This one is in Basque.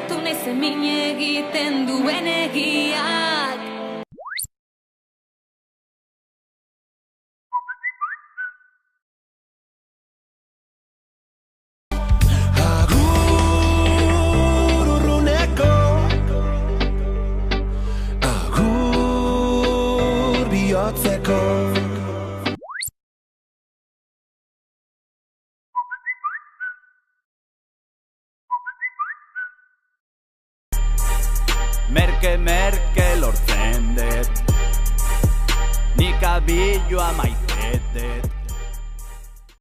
Saiatu naiz min egiten duen egiak. Agur urruneko, agur bihotzeko. Merke lortzen dut, nik abilua maite.